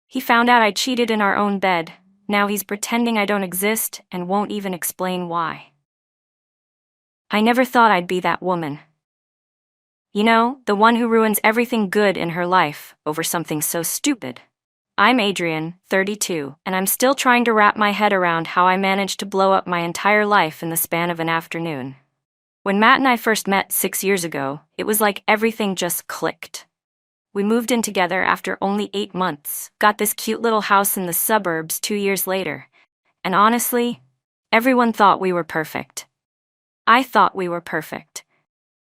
He found out I cheated in our own bed. Now he's pretending I don't exist and won't even explain why. I never thought I'd be that woman. You know, the one who ruins everything good in her life over something so stupid. I'm Adrian, 32, and I'm still trying to wrap my head around how I managed to blow up my entire life in the span of an afternoon. When Matt and I first met 6 years ago, it was like everything just clicked. We moved in together after only 8 months, got this cute little house in the suburbs 2 years later, and honestly, everyone thought we were perfect. I thought we were perfect.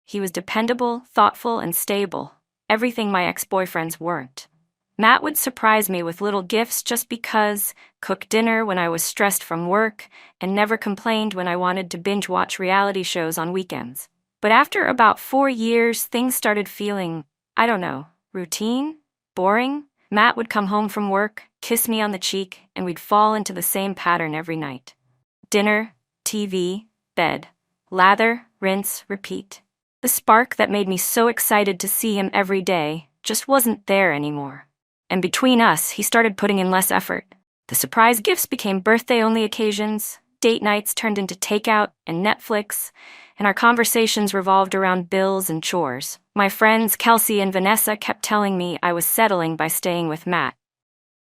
He was dependable, thoughtful, and stable, everything my ex-boyfriends weren't. Matt would surprise me with little gifts just because, cook dinner when I was stressed from work, and never complained when I wanted to binge-watch reality shows on weekends. But after about 4 years, things started feeling, I don't know, routine? Boring? Matt would come home from work, kiss me on the cheek, and we'd fall into the same pattern every night. Dinner, TV, bed, lather, rinse, repeat. The spark that made me so excited to see him every day just wasn't there anymore. And between us, he started putting in less effort. The surprise gifts became birthday-only occasions, date nights turned into takeout and Netflix, and our conversations revolved around bills and chores. My friends Kelsey and Vanessa kept telling me I was settling by staying with Matt.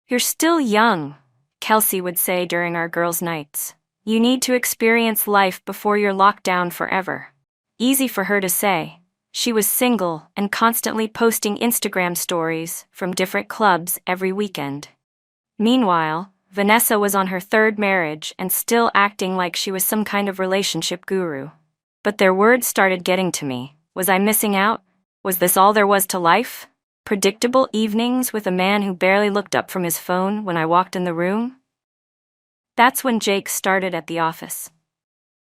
"You're still young," Kelsey would say during our girls' nights. "You need to experience life before you're locked down forever." Easy for her to say. She was single and constantly posting Instagram stories from different clubs every weekend. Meanwhile, Vanessa was on her 3rd marriage and still acting like she was some kind of relationship guru. But their words started getting to me. Was I missing out? Was this all there was to life? Predictable evenings with a man who barely looked up from his phone when I walked in the room? That's when Jake started at the office.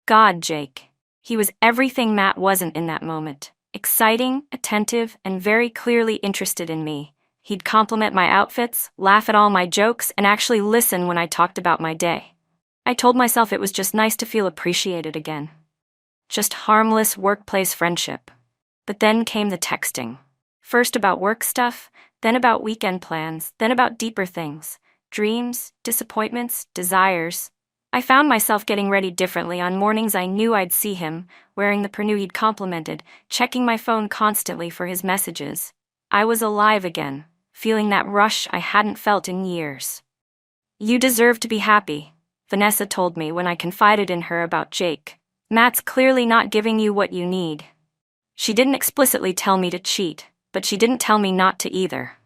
God, Jake. He was everything Matt wasn't in that moment. Exciting, attentive, and very clearly interested in me. He'd compliment my outfits, laugh at all my jokes, and actually listen when I talked about my day. I told myself it was just nice to feel appreciated again. Just harmless workplace friendship. But then came the texting. First about work stuff, then about weekend plans, then about deeper things. Dreams, disappointments, desires. I found myself getting ready differently on mornings I knew I'd see him, wearing the purnu he'd complimented, checking my phone constantly for his messages. I was alive again, feeling that rush I hadn't felt in years. "You deserve to be happy," Vanessa told me when I confided in her about Jake. "Matt's clearly not giving you what you need." She didn't explicitly tell me to cheat, but she didn't tell me not to either.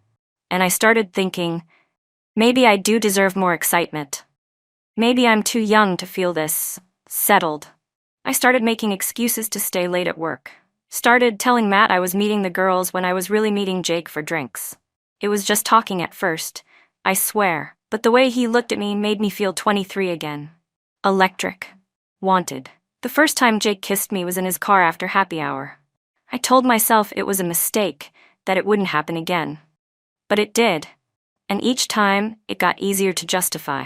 And I started thinking, maybe I do deserve more excitement. Maybe I'm too young to feel this settled. I started making excuses to stay late at work. Started telling Matt I was meeting the girls when I was really meeting Jake for drinks. It was just talking at first, I swear, but the way he looked at me made me feel 23 again. Electric. Wanted. The first time Jake kissed me was in his car after happy hour. I told myself it was a mistake, that it wouldn't happen again. But it did. And each time, it got easier to justify.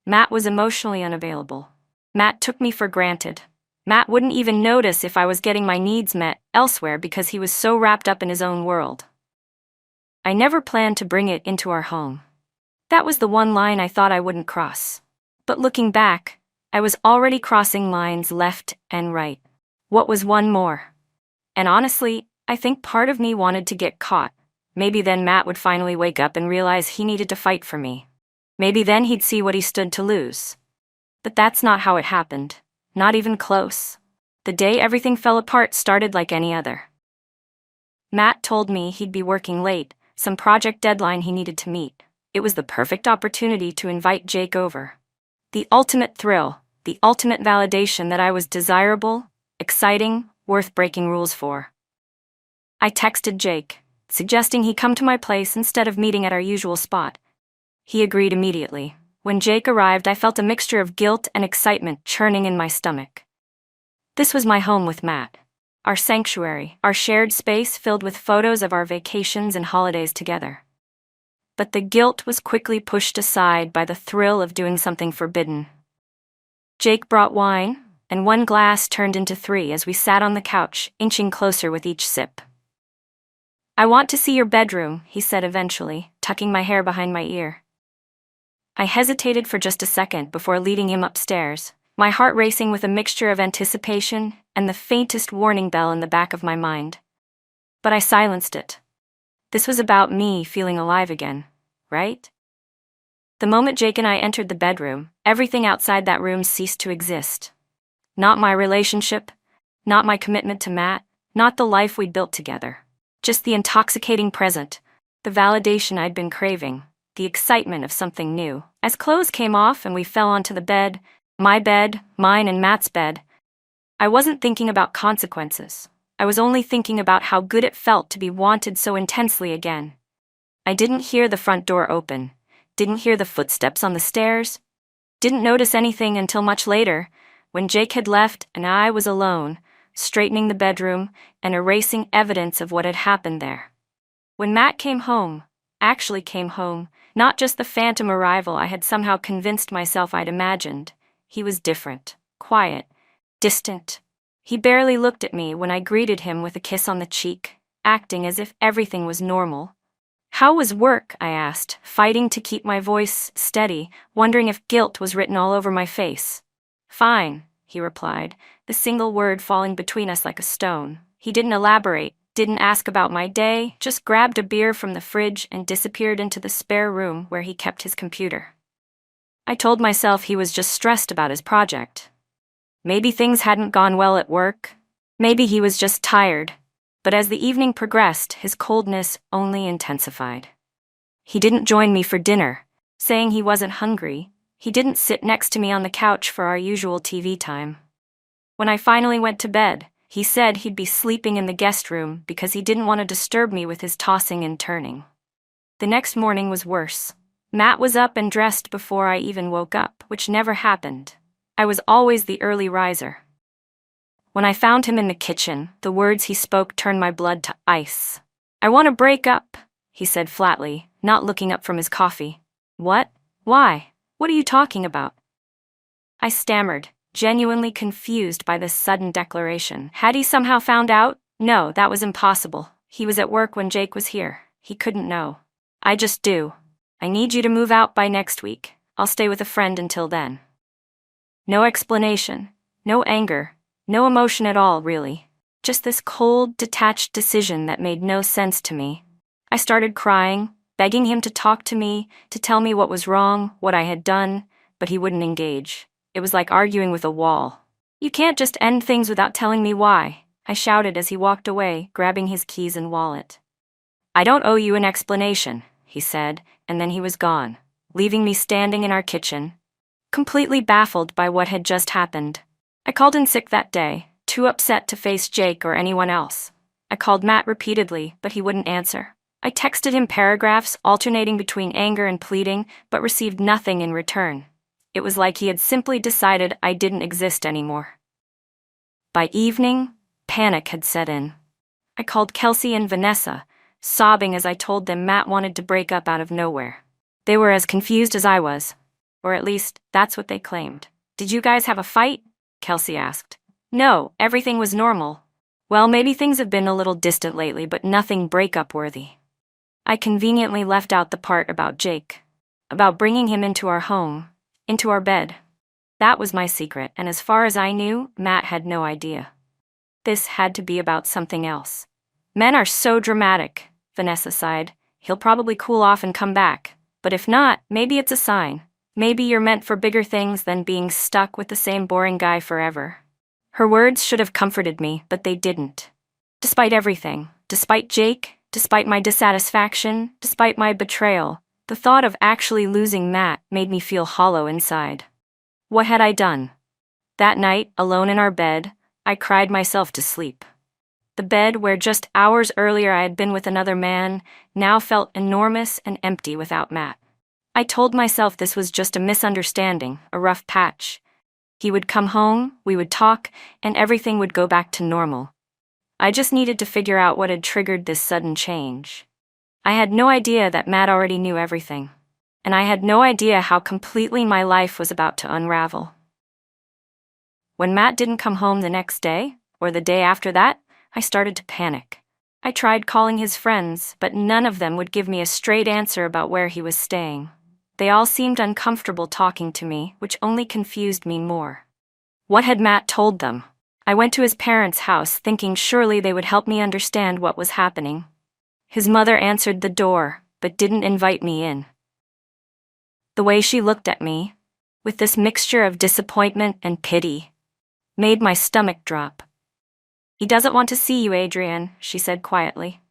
Matt was emotionally unavailable. Matt took me for granted. Matt wouldn't even notice if I was getting my needs met elsewhere because he was so wrapped up in his own world. I never planned to bring it into our home. That was the one line I thought I wouldn't cross. But looking back, I was already crossing lines left and right. What was one more? And honestly, I think part of me wanted to get caught. Maybe then Matt would finally wake up and realize he needed to fight for me. Maybe then he'd see what he stood to lose. But that's not how it happened. Not even close. The day everything fell apart started like any other. Matt told me he'd be working late, some project deadline he needed to meet. It was the perfect opportunity to invite Jake over. The ultimate thrill, the ultimate validation that I was desirable, exciting, worth breaking rules for. I texted Jake, suggesting he come to my place instead of meeting at our usual spot. He agreed immediately. When Jake arrived, I felt a mixture of guilt and excitement churning in my stomach. This was my home with Matt. Our sanctuary, our shared space filled with photos of our vacations and holidays together. But the guilt was quickly pushed aside by the thrill of doing something forbidden. Jake brought wine, and one glass turned into 3 as we sat on the couch, inching closer with each sip. "I want to see your bedroom," he said eventually, tucking my hair behind my ear. I hesitated for just a second before leading him upstairs, my heart racing with a mixture of anticipation and the faintest warning bell in the back of my mind. But I silenced it. This was about me feeling alive again, right? The moment Jake and I entered the bedroom, everything outside that room ceased to exist. Not my relationship, not my commitment to Matt, not the life we'd built together. Just the intoxicating present, the validation I'd been craving, the excitement of something new. As clothes came off and we fell onto the bed, my bed, mine and Matt's bed, I wasn't thinking about consequences. I was only thinking about how good it felt to be wanted so intensely again. I didn't hear the front door open, didn't hear the footsteps on the stairs, didn't notice anything until much later, when Jake had left and I was alone, straightening the bedroom and erasing evidence of what had happened there. When Matt actually came home, not just the phantom arrival I had somehow convinced myself I'd imagined, he was different, quiet, distant. He barely looked at me when I greeted him with a kiss on the cheek, acting as if everything was normal. "How was work?" I asked, fighting to keep my voice steady, wondering if guilt was written all over my face. "Fine," he replied, the single word falling between us like a stone. He didn't elaborate, didn't ask about my day, just grabbed a beer from the fridge and disappeared into the spare room where he kept his computer. I told myself he was just stressed about his project. Maybe things hadn't gone well at work. Maybe he was just tired. But as the evening progressed, his coldness only intensified. He didn't join me for dinner, saying he wasn't hungry. He didn't sit next to me on the couch for our usual TV time. When I finally went to bed, he said he'd be sleeping in the guest room because he didn't want to disturb me with his tossing and turning. The next morning was worse. Matt was up and dressed before I even woke up, which never happened. I was always the early riser. When I found him in the kitchen, the words he spoke turned my blood to ice. "I want to break up," he said flatly, not looking up from his coffee. "What? Why? What are you talking about?" I stammered, genuinely confused by this sudden declaration. Had he somehow found out? No, that was impossible. He was at work when Jake was here. He couldn't know. "I just do. I need you to move out by next week. I'll stay with a friend until then." No explanation, no anger, no emotion at all, really. Just this cold, detached decision that made no sense to me. I started crying, begging him to talk to me, to tell me what was wrong, what I had done, but he wouldn't engage. It was like arguing with a wall. "You can't just end things without telling me why," I shouted as he walked away, grabbing his keys and wallet. "I don't owe you an explanation," he said, and then he was gone, leaving me standing in our kitchen, completely baffled by what had just happened. I called in sick that day, too upset to face Jake or anyone else. I called Matt repeatedly, but he wouldn't answer. I texted him paragraphs alternating between anger and pleading, but received nothing in return. It was like he had simply decided I didn't exist anymore. By evening, panic had set in. I called Kelsey and Vanessa, sobbing as I told them Matt wanted to break up out of nowhere. They were as confused as I was. Or at least, that's what they claimed. "Did you guys have a fight?" Kelsey asked. "No, everything was normal." "Well, maybe things have been a little distant lately, but nothing breakup-worthy." I conveniently left out the part about Jake, about bringing him into our home, into our bed. That was my secret, and as far as I knew, Matt had no idea. This had to be about something else. "Men are so dramatic," Vanessa sighed. "He'll probably cool off and come back. But if not, maybe it's a sign. Maybe you're meant for bigger things than being stuck with the same boring guy forever." Her words should have comforted me, but they didn't. Despite everything, despite Jake, despite my dissatisfaction, despite my betrayal, the thought of actually losing Matt made me feel hollow inside. What had I done? That night, alone in our bed, I cried myself to sleep. The bed where just hours earlier I had been with another man now felt enormous and empty without Matt. I told myself this was just a misunderstanding, a rough patch. He would come home, we would talk, and everything would go back to normal. I just needed to figure out what had triggered this sudden change. I had no idea that Matt already knew everything, and I had no idea how completely my life was about to unravel. When Matt didn't come home the next day, or the day after that, I started to panic. I tried calling his friends, but none of them would give me a straight answer about where he was staying. They all seemed uncomfortable talking to me, which only confused me more. What had Matt told them? I went to his parents' house thinking surely they would help me understand what was happening. His mother answered the door, but didn't invite me in. The way she looked at me, with this mixture of disappointment and pity, made my stomach drop. "He doesn't want to see you, Adrienne," she said quietly.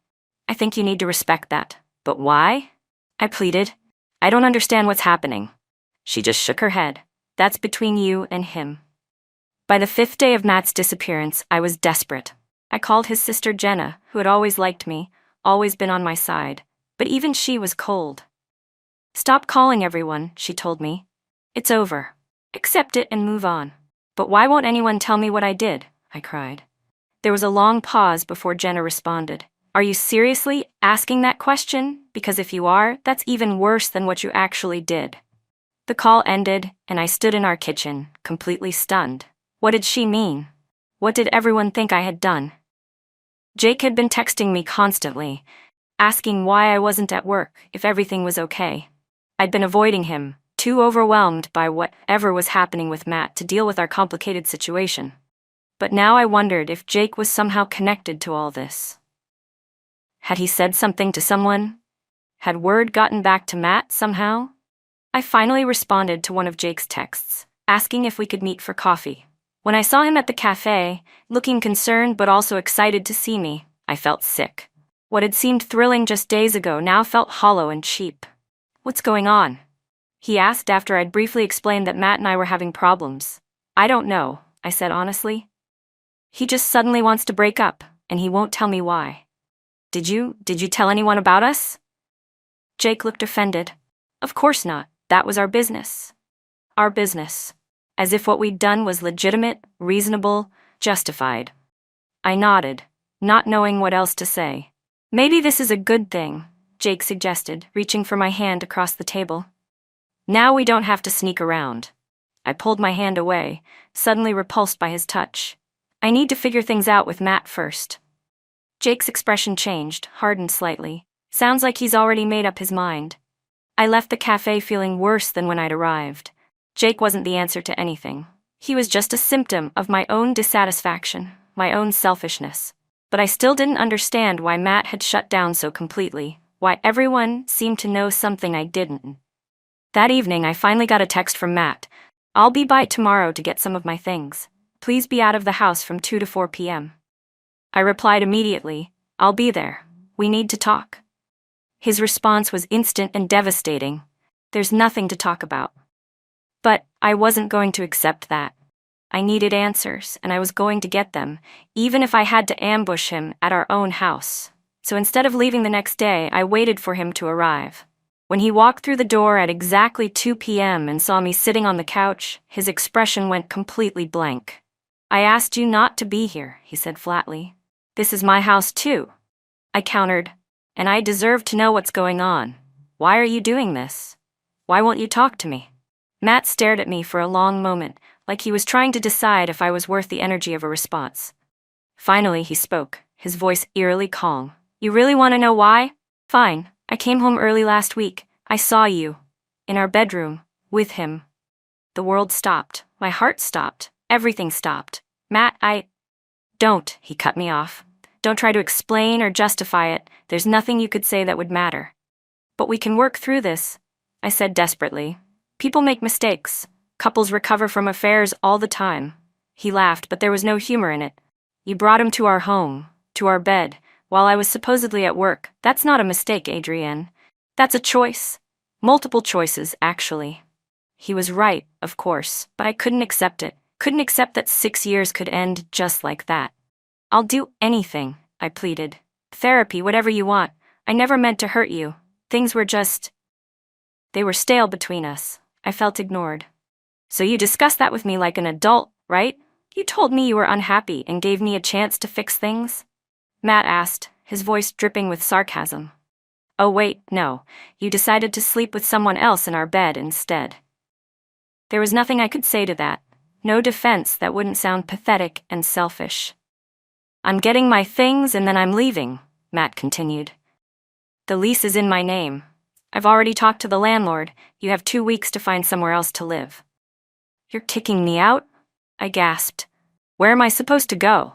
"I think you need to respect that." "But why?" I pleaded. "I don't understand what's happening." She just shook her head. "That's between you and him." By the 5th day of Matt's disappearance, I was desperate. I called his sister Jenna, who had always liked me, always been on my side, but even she was cold. "Stop calling everyone," she told me. "It's over. Accept it and move on." "But why won't anyone tell me what I did?" I cried. There was a long pause before Jenna responded. "Are you seriously asking that question? Because if you are, that's even worse than what you actually did." The call ended, and I stood in our kitchen, completely stunned. What did she mean? What did everyone think I had done? Jake had been texting me constantly, asking why I wasn't at work, if everything was okay. I'd been avoiding him, too overwhelmed by whatever was happening with Matt to deal with our complicated situation. But now I wondered if Jake was somehow connected to all this. Had he said something to someone? Had word gotten back to Matt somehow? I finally responded to one of Jake's texts, asking if we could meet for coffee. When I saw him at the cafe, looking concerned but also excited to see me, I felt sick. What had seemed thrilling just days ago now felt hollow and cheap. "What's going on?" he asked after I'd briefly explained that Matt and I were having problems. "I don't know," I said honestly. "He just suddenly wants to break up, and he won't tell me why." Did you tell anyone about us?" Jake looked offended. "Of course not. That was our business." Our business. As if what we'd done was legitimate, reasonable, justified. I nodded, not knowing what else to say. "Maybe this is a good thing," Jake suggested, reaching for my hand across the table. "Now we don't have to sneak around." I pulled my hand away, suddenly repulsed by his touch. "I need to figure things out with Matt first." Jake's expression changed, hardened slightly. Sounds like he's already made up his mind. I left the cafe feeling worse than when I'd arrived. Jake wasn't the answer to anything. He was just a symptom of my own dissatisfaction, my own selfishness. But I still didn't understand why Matt had shut down so completely, why everyone seemed to know something I didn't. That evening, I finally got a text from Matt. "I'll be by tomorrow to get some of my things. Please be out of the house from 2 to 4 p.m. I replied immediately, "I'll be there. We need to talk." His response was instant and devastating. "There's nothing to talk about." But I wasn't going to accept that. I needed answers, and I was going to get them, even if I had to ambush him at our own house. So instead of leaving the next day, I waited for him to arrive. When he walked through the door at exactly 2 p.m. and saw me sitting on the couch, his expression went completely blank. "I asked you not to be here," he said flatly. "This is my house too." I countered, "And I deserve to know what's going on. Why are you doing this? Why won't you talk to me?" Matt stared at me for a long moment, like he was trying to decide if I was worth the energy of a response. Finally, he spoke, his voice eerily calm. "You really want to know why? Fine. I came home early last week. I saw you. In our bedroom. With him." The world stopped. My heart stopped. Everything stopped. "Matt, Don't," he cut me off. "Don't try to explain or justify it. There's nothing you could say that would matter." "But we can work through this," I said desperately. "People make mistakes. Couples recover from affairs all the time." He laughed, but there was no humor in it. "You brought him to our home, to our bed, while I was supposedly at work. That's not a mistake, Adrienne. That's a choice. Multiple choices, actually." He was right, of course, but I couldn't accept it. Couldn't accept that 6 years could end just like that. "I'll do anything," I pleaded. "Therapy, whatever you want. I never meant to hurt you. Things were just..." They were stale between us. I felt ignored. "So you discussed that with me like an adult, right? You told me you were unhappy and gave me a chance to fix things?" Matt asked, his voice dripping with sarcasm. "Oh wait, no. You decided to sleep with someone else in our bed instead." There was nothing I could say to that. No defense that wouldn't sound pathetic and selfish. "I'm getting my things and then I'm leaving," Matt continued. The lease is in my name. I've already talked to the landlord. You have 2 weeks to find somewhere else to live. You're kicking me out? I gasped. Where am I supposed to go?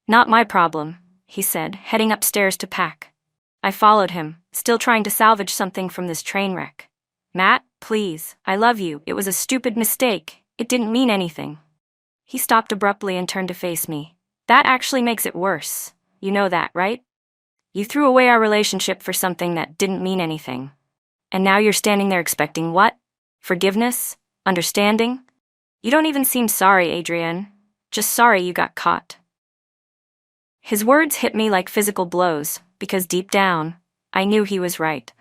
Not my problem, he said, heading upstairs to pack. I followed him, still trying to salvage something from this train wreck. Matt, please, I love you. It was a stupid mistake. It didn't mean anything. He stopped abruptly and turned to face me. That actually makes it worse. You know that, right? You threw away our relationship for something that didn't mean anything. And now you're standing there expecting what? Forgiveness? Understanding? You don't even seem sorry, Adrienne. Just sorry you got caught. His words hit me like physical blows, because deep down, I knew he was right.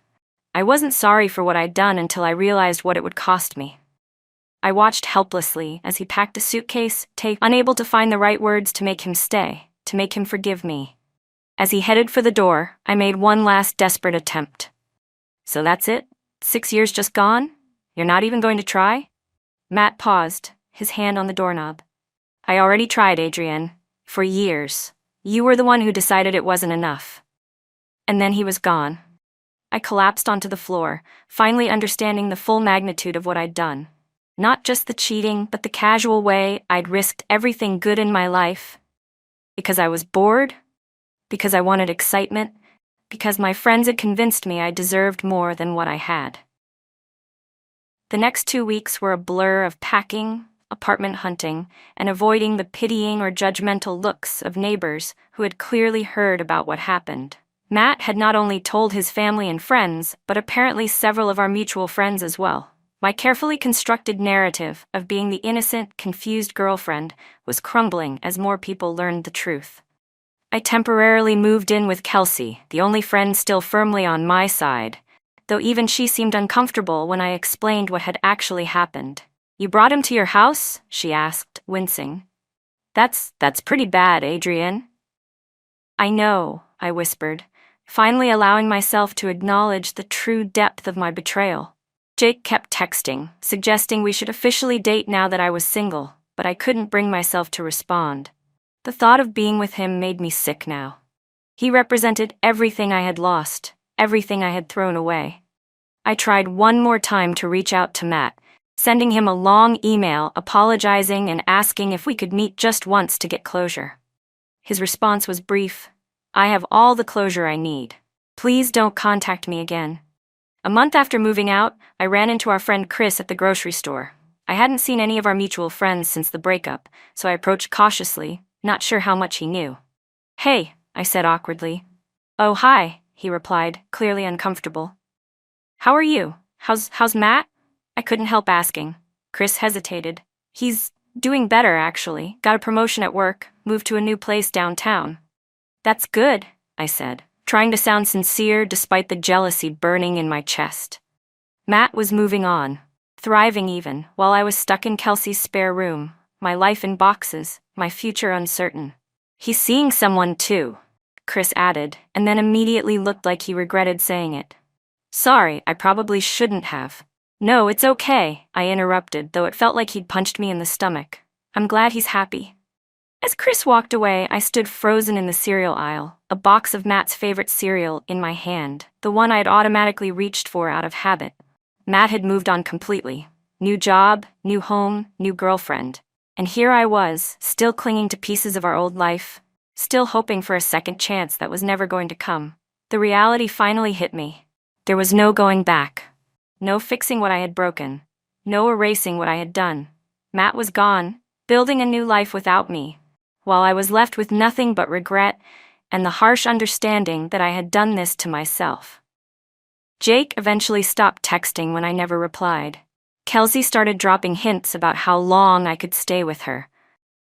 I wasn't sorry for what I'd done until I realized what it would cost me. I watched helplessly as he packed a suitcase, unable to find the right words to make him stay, to make him forgive me. As he headed for the door, I made one last desperate attempt. So that's it? 6 years just gone? You're not even going to try? Matt paused, his hand on the doorknob. I already tried, Adrienne. For years. You were the one who decided it wasn't enough. And then he was gone. I collapsed onto the floor, finally understanding the full magnitude of what I'd done. Not just the cheating, but the casual way I'd risked everything good in my life. Because I was bored? Because I wanted excitement? Because my friends had convinced me I deserved more than what I had. The next 2 weeks were a blur of packing, apartment hunting, and avoiding the pitying or judgmental looks of neighbors who had clearly heard about what happened. Matt had not only told his family and friends, but apparently several of our mutual friends as well. My carefully constructed narrative of being the innocent, confused girlfriend was crumbling as more people learned the truth. I temporarily moved in with Kelsey, the only friend still firmly on my side, though even she seemed uncomfortable when I explained what had actually happened. You brought him to your house? She asked, wincing. That's pretty bad, Adrienne. I know, I whispered, finally allowing myself to acknowledge the true depth of my betrayal. Jake kept texting, suggesting we should officially date now that I was single, but I couldn't bring myself to respond. The thought of being with him made me sick now. He represented everything I had lost, everything I had thrown away. I tried one more time to reach out to Matt, sending him a long email apologizing and asking if we could meet just once to get closure. His response was brief. I have all the closure I need. Please don't contact me again. A month after moving out, I ran into our friend Chris at the grocery store. I hadn't seen any of our mutual friends since the breakup, so I approached cautiously, not sure how much he knew. Hey, I said awkwardly. Oh, hi, he replied, clearly uncomfortable. How are you? How's Matt? I couldn't help asking. Chris hesitated. He's doing better, actually. Got a promotion at work, moved to a new place downtown. That's good, I said, trying to sound sincere despite the jealousy burning in my chest. Matt was moving on, thriving even, while I was stuck in Kelsey's spare room, my life in boxes, my future uncertain. He's seeing someone too, Chris added, and then immediately looked like he regretted saying it. Sorry, I probably shouldn't have. No, it's okay, I interrupted, though it felt like he'd punched me in the stomach. I'm glad he's happy. As Chris walked away, I stood frozen in the cereal aisle, a box of Matt's favorite cereal in my hand, the one I had automatically reached for out of habit. Matt had moved on completely. New job, new home, new girlfriend. And here I was, still clinging to pieces of our old life, still hoping for a second chance that was never going to come. The reality finally hit me. There was no going back. No fixing what I had broken. No erasing what I had done. Matt was gone, building a new life without me, while I was left with nothing but regret and the harsh understanding that I had done this to myself. Jake eventually stopped texting when I never replied. Kelsey started dropping hints about how long I could stay with her.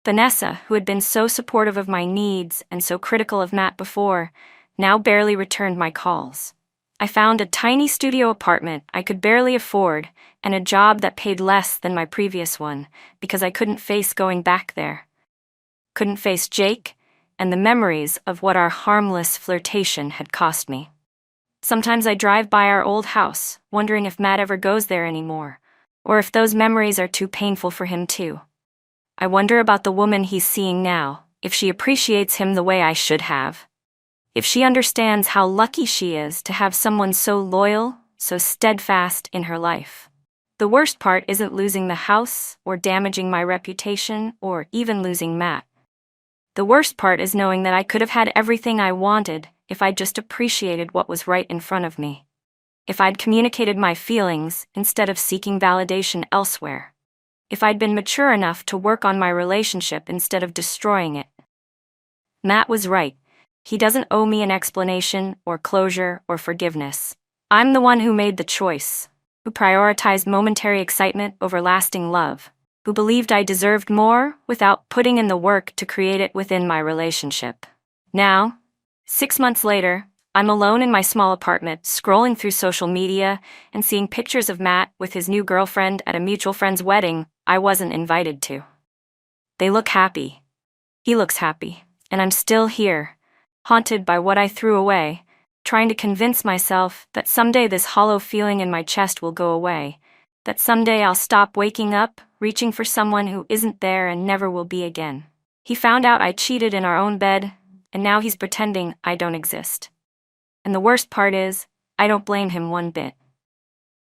Vanessa, who had been so supportive of my needs and so critical of Matt before, now barely returned my calls. I found a tiny studio apartment I could barely afford and a job that paid less than my previous one because I couldn't face going back there. Couldn't face Jake and the memories of what our harmless flirtation had cost me. Sometimes I drive by our old house, wondering if Matt ever goes there anymore, or if those memories are too painful for him too. I wonder about the woman he's seeing now, if she appreciates him the way I should have. If she understands how lucky she is to have someone so loyal, so steadfast in her life. The worst part isn't losing the house, or damaging my reputation, or even losing Matt. The worst part is knowing that I could have had everything I wanted if I'd just appreciated what was right in front of me. If I'd communicated my feelings instead of seeking validation elsewhere. If I'd been mature enough to work on my relationship instead of destroying it. Matt was right. He doesn't owe me an explanation, or closure, or forgiveness. I'm the one who made the choice, who prioritized momentary excitement over lasting love, who believed I deserved more without putting in the work to create it within my relationship. Now, 6 months later, I'm alone in my small apartment, scrolling through social media and seeing pictures of Matt with his new girlfriend at a mutual friend's wedding I wasn't invited to. They look happy. He looks happy, and I'm still here, haunted by what I threw away, trying to convince myself that someday this hollow feeling in my chest will go away, that someday I'll stop waking up, reaching for someone who isn't there and never will be again. He found out I cheated in our own bed, and now he's pretending I don't exist. And the worst part is, I don't blame him one bit.